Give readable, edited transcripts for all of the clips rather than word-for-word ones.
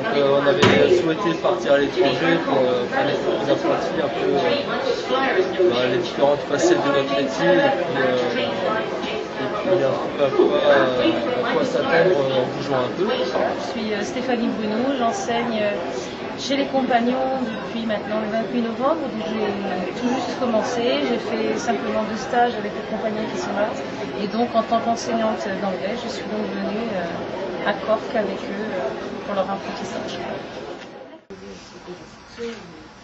On avait souhaité partir à l'étranger pour faire des apprentis un peu les différentes facettes de notre métier et puis à quoi s'attendre en bougeant un peu. Je suis Stéphanie Bruno, j'enseigne chez les Compagnons depuis maintenant le 28 novembre, donc j'ai tout juste commencé, j'ai fait simplement 2 stages avec les compagnons qui sont là, et donc en tant qu'enseignante d'anglais, je suis donc venue à Cork avec eux pour leur apprentissage.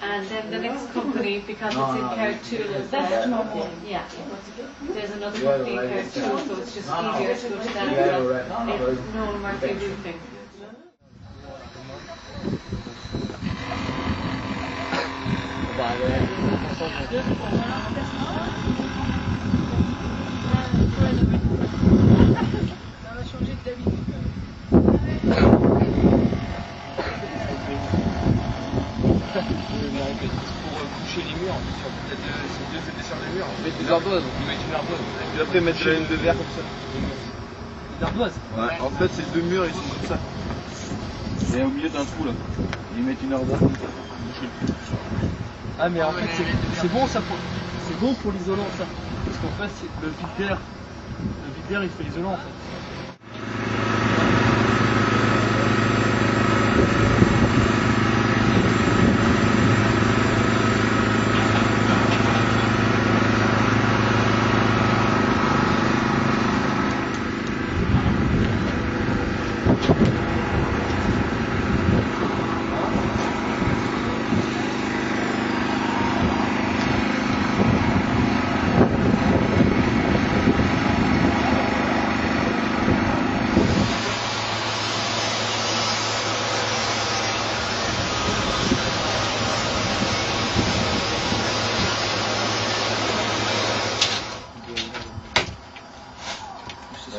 And then the next company, because it's in Carrigtwohill, that's normal. Yeah. There's another company in Carrigtwohill, so it's just easier to go to that as well. It's Noel Murphy Roofing. Pour coucher les murs, c'est des sur les murs. On met des ardoises. On met une ardoise. Et après mettre la laine de verre comme ça. Des ardoises. Ouais, en fait c'est 2 murs, ils sont comme ça. Et au milieu d'un trou là. Ils mettent une ardoise comme ça. Ah mais en fait c'est bon ça c'est bon pour l'isolant ça. Parce qu'en fait le vide d'air il fait l'isolant en fait.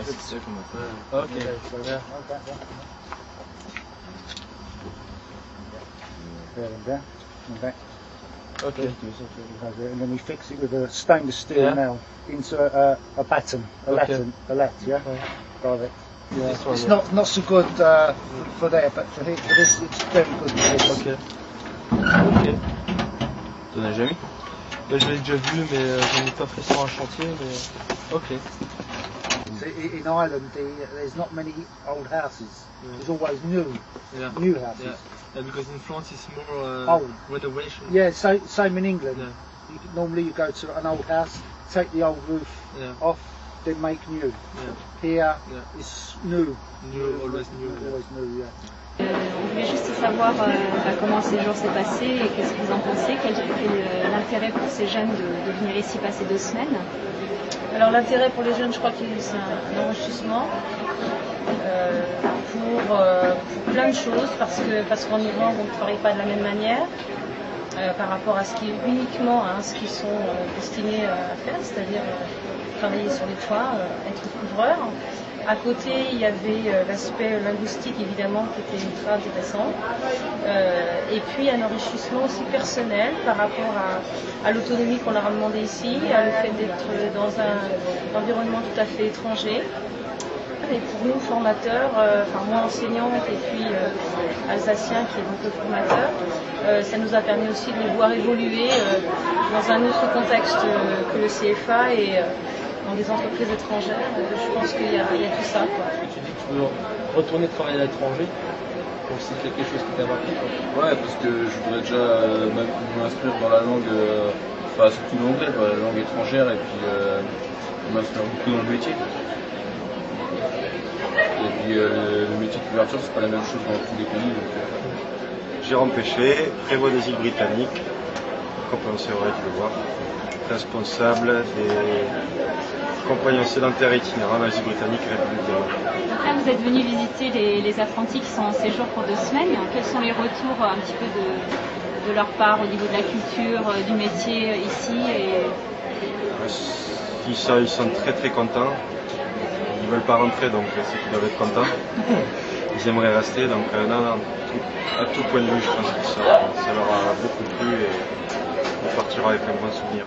C'est ça qu'on a fait. Ok. There and back. Okay. And then we fix it with a stainless steel nail into a batten, a lat, yeah? Direct. Yeah. It's not so good for there, but for this it's very good for this. Ok. Ok. T'en as jamais? Ben, je l'ai déjà vu, mais j'en ai pas fait sur un chantier, mais ok. So in Ireland, there's not many old houses. There's always new houses. Yeah, because in France it's more old renovation. Yeah, same in England. Yeah. Normally you go to an old house, take the old roof off, then make new. Here it's new. New, always new. Always new, yeah. On voulait juste savoir comment le séjour s'est passé et qu'est-ce que vous en pensez, quel est l'intérêt pour ces jeunes de venir ici passer 2 semaines. Alors l'intérêt pour les jeunes, je crois que c'est un enrichissement pour plein de choses, parce qu'en Irlande on ne travaille pas de la même manière par rapport à ce qui est uniquement ce qu'ils sont destinés à faire, c'est-à-dire travailler sur les toits, être couvreur. À côté, il y avait l'aspect linguistique évidemment qui était ultra intéressant, et puis un enrichissement aussi personnel par rapport à l'autonomie qu'on leur a demandé ici, à le fait d'être dans un environnement tout à fait étranger. Et pour nous formateurs, moi enseignante et puis Alsacien qui est donc le formateur, ça nous a permis aussi de les voir évoluer dans un autre contexte que le CFA et dans des entreprises étrangères. Je pense qu'il y a tout ça. Quoi. Tu dis que tu veux retourner travailler à l'étranger, donc c'est quelque chose qui t'a marqué quoi. Ouais, parce que je voudrais déjà m'inscrire dans la langue, surtout l'anglais, la langue étrangère, et puis m'inscrire beaucoup dans le métier. Et puis le métier de couverture, c'est pas la même chose dans tous les pays. Jérôme Péché, prévôt des îles Britanniques, compagnon sévéré, tu le vois, responsable des compagnons sédentaires itinérants dans les îles Britanniques et République de l'Ouest. Donc là, vous êtes venu visiter les apprentis qui sont en séjour pour 2 semaines. Quels sont les retours un petit peu de leur part au niveau de la culture, du métier ici Ils sont très très contents. Ils ne veulent pas rentrer, donc c'est qu'ils doivent être contents. Ils aimeraient rester, donc à tout point de vue, je pense que ça leur a beaucoup plu et on partira avec un bon souvenir.